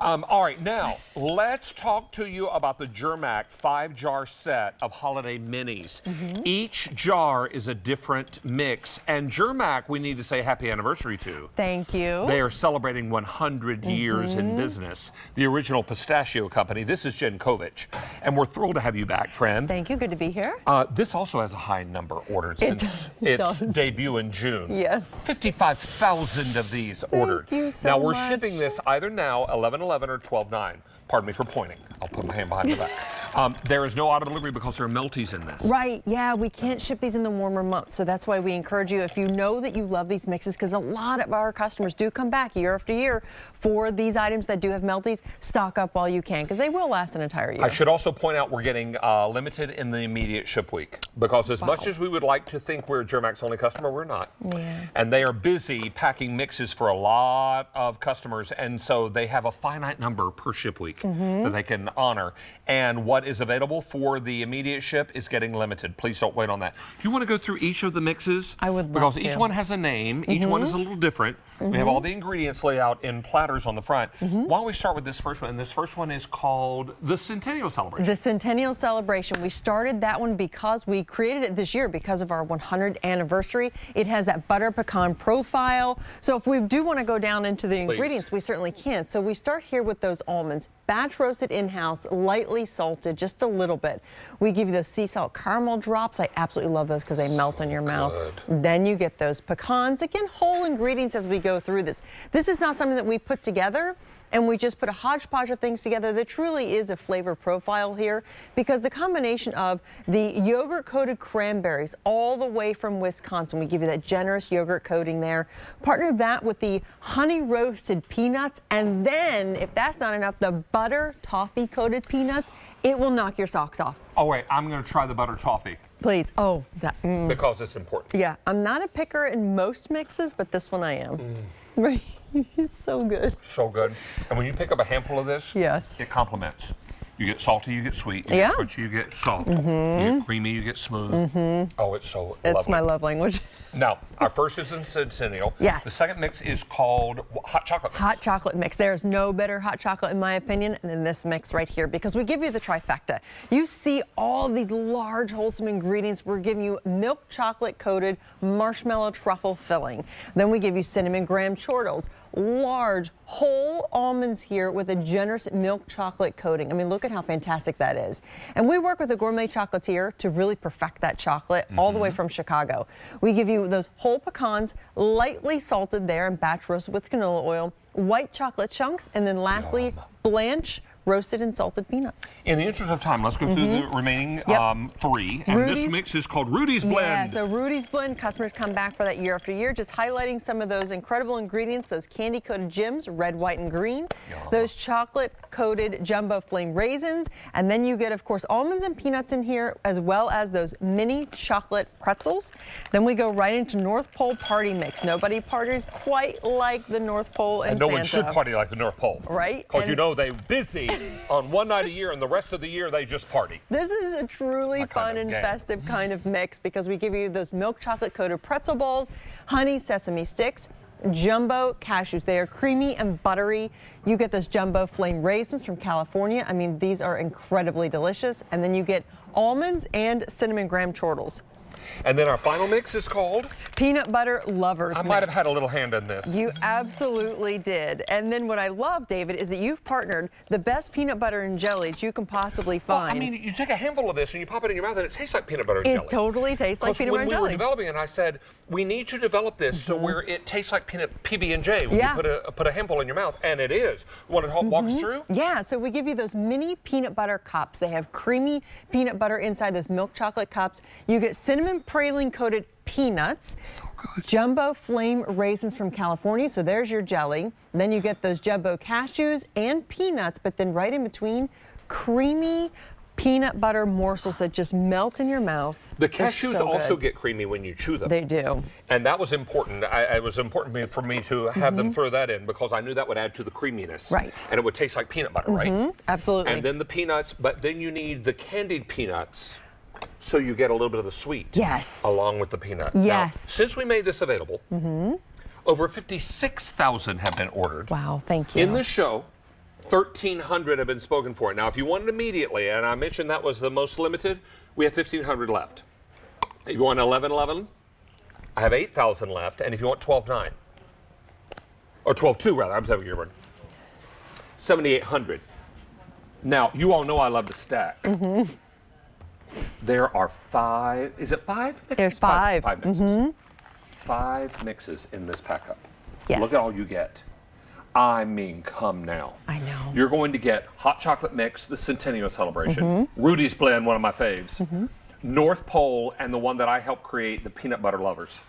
All right, now let's talk to you about the Germack 5-jar set of holiday minis. Each jar is a different mix, and Germack, we need to say happy anniversary to. Thank you. They are celebrating 100 years in business. The original pistachio company. This is Jen Kovich, and we're thrilled to have you back, friend. Thank you. Good to be here. This also has a high number ordered since its debut in June. Yes. 55,000 of these ordered. Thank you so now we're much. shipping this either now, 11/11 or 12/9. Pardon me for pointing. I'll put my hand behind my back. There is no auto delivery because there are melties in this. Right, yeah, we can't ship these in the warmer months, so that's why we encourage you, if you know that you love these mixes, because a lot of our customers do come back year after year for these items that do have melties, stock up while you can, because they will last an entire year. I should also point out we're getting limited in the immediate ship week, because as much as we would like to think we're Germack's only customer, we're not. Yeah. And they are busy packing mixes for a lot of customers, and so they have a finite number per ship week that they can honor. And what is available for the immediate ship is getting limited. Please don't wait on that. Do you want to go through each of the mixes? I would love Because to. each one has a name. Each one is a little different. We have all the ingredients laid out in platters on the front. Why don't we start with this first one? And this first one is called the Centennial Celebration. The Centennial Celebration. We started that one because we created it this year because of our 100th anniversary. It has that butter pecan profile. So if we do want to go down into the ingredients, we certainly can. So we start here with those almonds, batch roasted in-house, lightly salted, just a little bit. We give you those sea salt caramel drops. I absolutely love those because they melt in your mouth. Then you get those pecans. Again, whole ingredients as we go through this. This is not something that we put together and we just put a hodgepodge of things together. There truly is a flavor profile here because the combination of the yogurt coated cranberries all the way from Wisconsin, we give you that generous yogurt coating there. Partner that with the honey roasted peanuts, and then if that's not enough, the butter toffee coated peanuts. It will knock your socks off. Oh wait, I'm going to try the butter toffee. Please. Oh, that. Because it's important. Yeah, I'm not a picker in most mixes, but this one I am. Right. It's so good. So good. And when you pick up a handful of this, Yes. it complements. You get salty, you get sweet. You Yeah. get crunchy, you get soft. You get creamy, you get smooth. Oh, it's so lovely. It's my love language. Now, our first is in Centennial. Yes. The second mix is called Hot Chocolate Mix. Hot chocolate mix. There's no better hot chocolate, in my opinion, than this mix right here because we give you the trifecta. You see all of these large, wholesome ingredients. We're giving you milk chocolate coated marshmallow truffle filling. Then we give you cinnamon graham chortles, large whole almonds here with a generous milk chocolate coating. I mean, look at how fantastic that is. And we work with a gourmet chocolatier to really perfect that chocolate all the way from Chicago. We give you those whole pecans, lightly salted there and batch roasted with canola oil, white chocolate chunks, and then lastly, Blanche roasted and salted peanuts. In the interest of time, let's go through the remaining three. And this mix is called Rudy's Blend. Yeah, so Rudy's Blend, customers come back for that year after year, just highlighting some of those incredible ingredients, those candy-coated gems, red, white, and green, those chocolate-coated jumbo flame raisins, and then you get, of course, almonds and peanuts in here, as well as those mini chocolate pretzels. Then we go right into North Pole Party Mix. Nobody parties quite like the North Pole and no Santa. one should party like the North Pole. Right. Because you know they're busy on one night a year, and the rest of the year they just party. This is a truly fun and festive kind of mix because we give you those milk chocolate coated pretzel balls, honey sesame sticks, jumbo cashews. They are creamy and buttery. You get those jumbo flame raisins from California. I mean, these are incredibly delicious. And then you get almonds and cinnamon graham chortles. And then our final mix is called Peanut Butter Lovers I Mix. might have had a little hand in this. You absolutely did. And then what I love, David, is that you've partnered the best peanut butter and jelly that you can possibly find. Well, I mean, you take a handful of this and you pop it in your mouth and it tastes like peanut butter and jelly. It totally tastes like peanut butter and jelly. When we were developing it, I said, we need to develop this so where it tastes like PB&J when you put a handful in your mouth, and it is. Want to walk us through? Yeah, so we give you those mini peanut butter cups. They have creamy peanut butter inside those milk chocolate cups. You get cinnamon praline coated peanuts, jumbo flame raisins from California, so there's your jelly. Then you get those jumbo cashews and peanuts, but then right in between, creamy peanut butter morsels that just melt in your mouth. The cashews also get creamy when you chew them. They do. And that was important. It was important for me to have them throw that in because I knew that would add to the creaminess. Right. And it would taste like peanut butter, right? Absolutely. And then the peanuts, but then you need the candied peanuts so you get a little bit of the sweet. Yes. Along with the peanut. Yes. Now, since we made this available, over 56,000 have been ordered. Wow, thank you. In this show, 1,300 have been spoken for. Now, if you want it immediately, and I mentioned that was the most limited, we have 1,500 left. If you want 1111, I have 8,000 left. And if you want 12.9, or 12.2 rather, I'm having your word, 7,800. Now, you all know I love to stack. There are 5, is it 5 mixes? There's 5. 5 mixes. 5 mixes in this pack up. Yes. Look at all you get. I mean, come now. I know. You're going to get hot chocolate mix, the Centennial Celebration, Rudy's Blend, one of my faves, North Pole, and the one that I helped create, the Peanut Butter Lovers.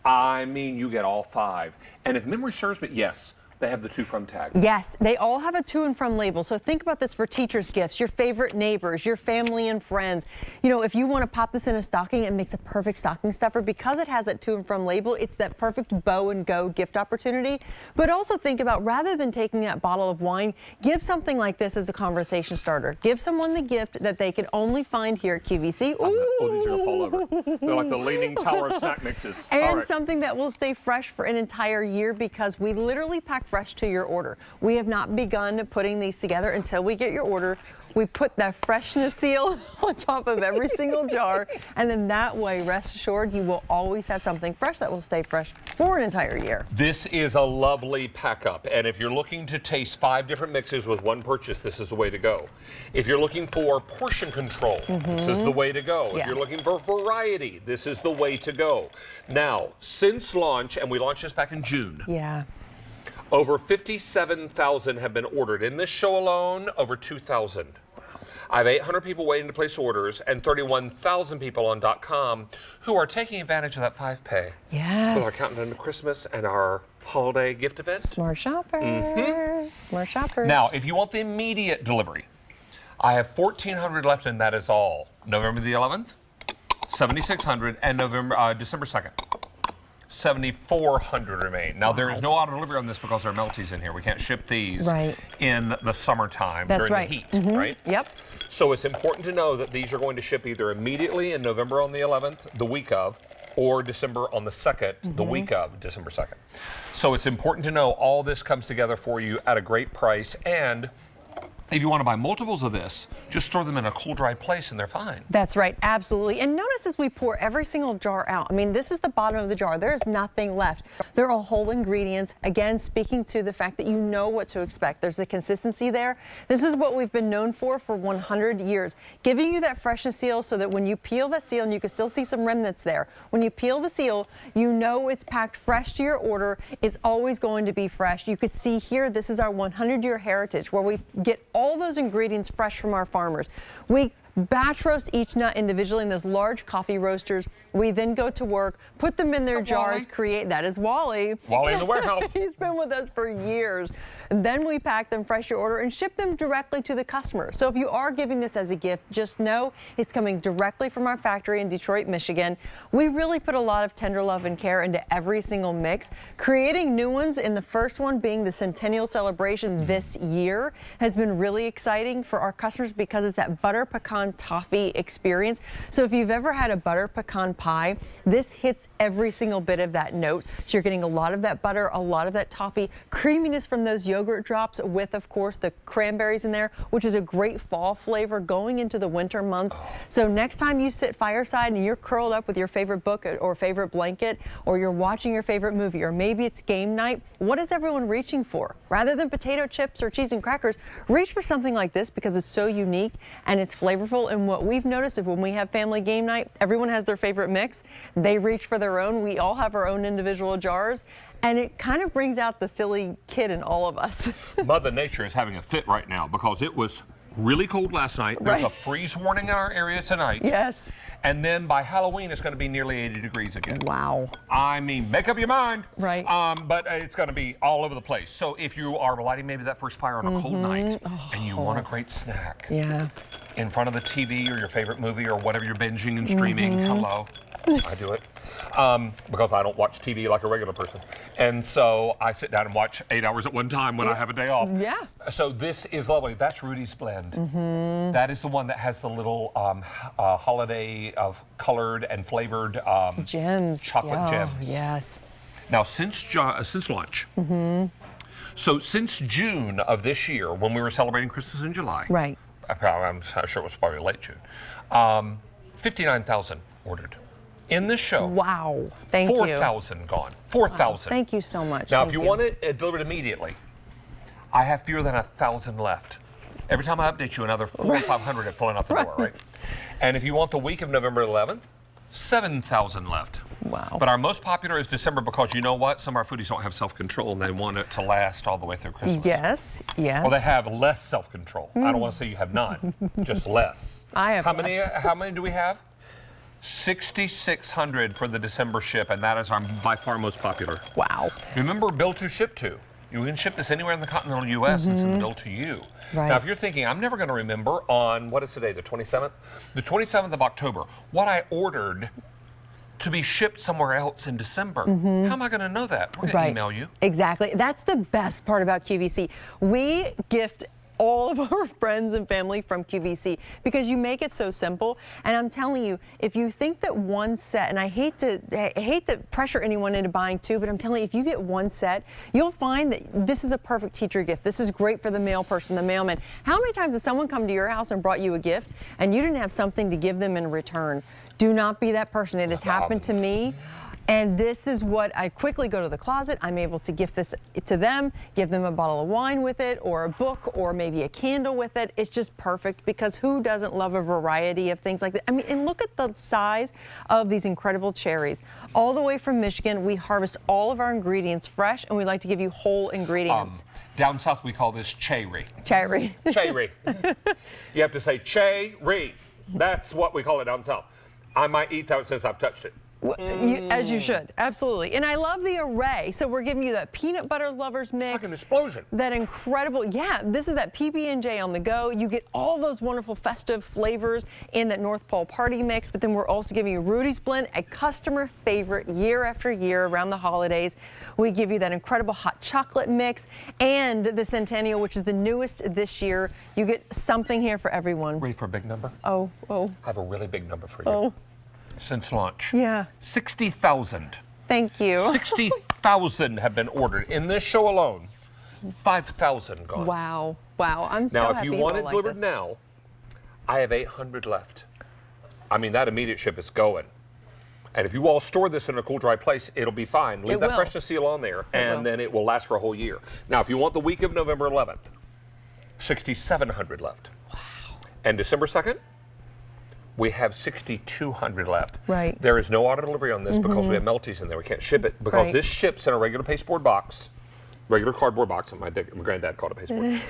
I mean, you get all 5. And if memory serves me, yes, they have the to from tag. Yes, they all have a to and from label. So think about this for teachers' gifts, your favorite neighbors, your family and friends. You know, if you want to pop this in a stocking, it makes a perfect stocking stuffer because it has that to and from label. It's that perfect bow and go gift opportunity. But also think about, rather than taking that bottle of wine, give something like this as a conversation starter. Give someone the gift that they can only find here at QVC. Oh, these are going to fall over. They're like the Leaning Tower of snack mixes. And something that will stay fresh for an entire year because we literally pack fresh to your order. We have not begun putting these together until we get your order. We put that freshness seal on top of every single jar, and then that way, rest assured, you will always have something fresh that will stay fresh for an entire year. This is a lovely pack up, and if you're looking to taste 5 different mixes with one purchase, this is the way to go. If you're looking for portion control, this is the way to go. If you're looking for variety, this is the way to go. Now, since launch, and we launched this back in June. Yeah. Over 57,000 have been ordered. In this show alone, over 2,000. I have 800 people waiting to place orders and 31,000 people on .com who are taking advantage of that 5-pay. Yes. With our countdown to Christmas and our holiday gift event. Smart shoppers. Smart shoppers. Now, if you want the immediate delivery, I have 1,400 left, and that is all. November the 11th, 7,600, and December 2nd. 7,400 remain. Now, there is no auto delivery on this because there are melties in here. We can't ship these in the summertime during the heat, right? Yep. So it's important to know that these are going to ship either immediately in November on the 11th, the week of, or December on the 2nd, the week of December 2nd. So it's important to know all this comes together for you at a great price, and if you want to buy multiples of this, just store them in a cool, dry place and they're fine. That's right, absolutely. And notice as we pour every single jar out, I mean, this is the bottom of the jar. There's nothing left. They're all whole ingredients. Again, speaking to the fact that you know what to expect. There's a consistency there. This is what we've been known for 100 years. Giving you that freshness seal so that when you peel that seal, and you can still see some remnants there, when you peel the seal, you know it's packed fresh to your order. It's always going to be fresh. You can see here, this is our 100-year heritage where we get all those ingredients fresh from our farmers. We batch roast each nut individually in those large coffee roasters. We then go to work, put them in their jars, create, that is Wally. Wally in the warehouse. He's been with us for years. And then we pack them fresh to order and ship them directly to the customer. So if you are giving this as a gift, just know it's coming directly from our factory in Detroit, Michigan. We really put a lot of tender love and care into every single mix. Creating new ones, and the first one being the Centennial Celebration this year, has been really exciting for our customers because it's that butter pecan toffee experience. So if you've ever had a butter pecan pie, this hits every single bit of that note. So you're getting a lot of that butter, a lot of that toffee, creaminess from those yogurt drops with, of course, the cranberries in there, which is a great fall flavor going into the winter months. So next time you sit fireside and you're curled up with your favorite book or favorite blanket, or you're watching your favorite movie, or maybe it's game night, what is everyone reaching for? Rather than potato chips or cheese and crackers, reach for something like this because it's so unique and it's flavorful. And what we've noticed is when we have family game night, everyone has their favorite mix. They reach for their own. We all have our own individual jars. And it kind of brings out the silly kid in all of us. Mother Nature is having a fit right now because it was really cold last night. There's a freeze warning in our area tonight. Yes. And then by Halloween, it's going to be nearly 80 degrees again. Wow. I mean, make up your mind. Right. But it's going to be all over the place. So if you are lighting maybe that first fire on a cold night and you want a great snack in front of the TV or your favorite movie or whatever you're binging and streaming, hello. I do it because I don't watch TV like a regular person. And so I sit down and watch 8 hours at one time when I have a day off. Yeah. So this is lovely. That's Rudy's Blend. That is the one that has the little holiday of colored and flavored gems. chocolate gems. Yes. Now, since launch, So since June of this year, when we were celebrating Christmas in July, Right. I'm sure it was probably late June, 59,000 ordered. In this show, Wow. Thank you. 4,000 gone. 4,000. Thank you so much. Now, Thank if you want it delivered immediately, I have fewer than 1,000 left. Every time I update you, another 400 or 500 have fallen out the door, right? And if you want the week of November 11th, 7,000 left. Wow. But our most popular is December because you know what? Some of our foodies don't have self-control and they want it to last all the way through Christmas. Yes, yes. Well, they have less self-control. I don't want to say you have none, just less. I have How less. How many do we have? 6,600 for the December ship, and that is our by far most popular. Wow. Remember, build to, ship to. You can ship this anywhere in the continental U.S. It's in the build to you. Right. Now, if you're thinking, I'm never going to remember on, what is today, the 27th? The 27th of October, what I ordered to be shipped somewhere else in December. How am I going to know that? We're going to email you. Exactly. That's the best part about QVC. We gift all of our friends and family from QVC because you make it so simple. And I'm telling you, if you think that one set, and I hate to pressure anyone into buying two, but I'm telling you, if you get one set, you'll find that this is a perfect teacher gift. This is great for the mail person, the mailman. How many times has someone come to your house and brought you a gift and you didn't have something to give them in return? Do not be that person. It has happened to me. And this is what I quickly go to the closet. I'm able to gift this to them, give them a bottle of wine with it, or a book, or maybe a candle with it. It's just perfect because who doesn't love a variety of things like that? I mean, and look at the size of these incredible cherries. All the way from Michigan, we harvest all of our ingredients fresh, and we like to give you whole ingredients. Down south, we call this cherry. Cherry. Cherry. You have to say cherry. That's what we call it down south. I might eat that since I've touched it. As you should, absolutely. And I love the array. So we're giving you that peanut butter lovers mix. It's like an explosion. That incredible, yeah, this is that PB&J on the go. You get all those wonderful festive flavors in that North Pole party mix, but then we're also giving you Rudy's Blend, a customer favorite year after year around the holidays. We give you that incredible hot chocolate mix and the Centennial, which is the newest this year. You get something here for everyone. Ready for a big number? Oh. I have a really big number for you. Oh. Since launch. Yeah. 60,000. Thank you. 60,000 have been ordered. In this show alone, 5,000 gone. Wow. Wow. I'm so Now, happy if you want it like delivered this. now, I have 800 left. I mean, that immediate ship is going. And if you all store this in a cool, dry place, it'll be fine. Leave that freshness seal on there, and then it will last for a whole year. Now, if you want the week of November 11th, 6,700 left. Wow. And December 2nd, we have 6,200 left. Right. There is no auto delivery on this because we have melties in there. We can't ship it because this ships in a regular pasteboard box, regular cardboard box. My granddad called it pasteboard.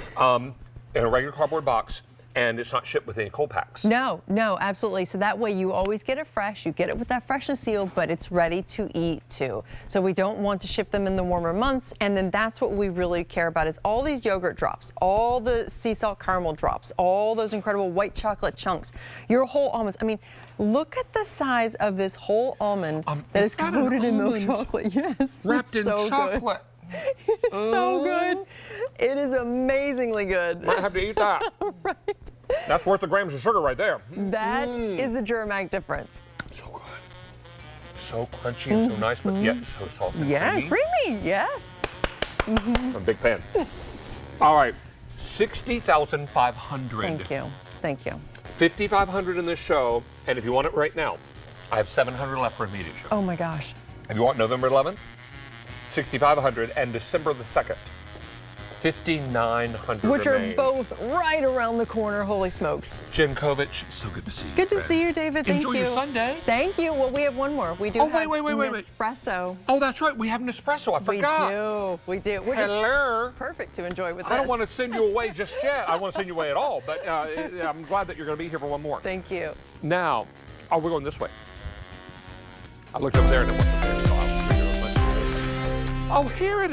In a regular cardboard box, and it's not shipped with any cold packs. No, absolutely. So that way you always get it fresh. You get it with that freshness seal, but it's ready to eat too. So we don't want to ship them in the warmer months. And then that's what we really care about is all these yogurt drops, all the sea salt caramel drops, all those incredible white chocolate chunks, your whole almonds. I mean, look at the size of this whole almond that is coated in milk chocolate. Yes, wrapped it's in so chocolate. Good. It's so good. It is amazingly good. Might have to eat that. Right. That's worth the grams of sugar right there. That is the Germack difference. So good. So crunchy and so nice, but yet so soft and creamy, yes. I'm a big fan. All right, 60,500. Thank you. 5,500 in this show, and if you want it right now, I have 700 left for immediate show. Oh my gosh. If you want November 11th, 6,500, and December the 2nd, 5,900 Which remain. are both right around the corner, holy smokes. Jen Kovich, so good to see you. Good to see you, David. Thank you. Enjoy your Sunday. Thank you. Well, we have one more. We do have wait. espresso. Oh, that's right. We have an espresso. I forgot. We do. Which is Hello. perfect to enjoy with us. I don't want to send you away just yet. I don't want to send you away at all, but I'm glad that you're going to be here for one more. Thank you. Now, we're going this way. I looked up there and it wasn't there, so I was here it is. Oh, here it is.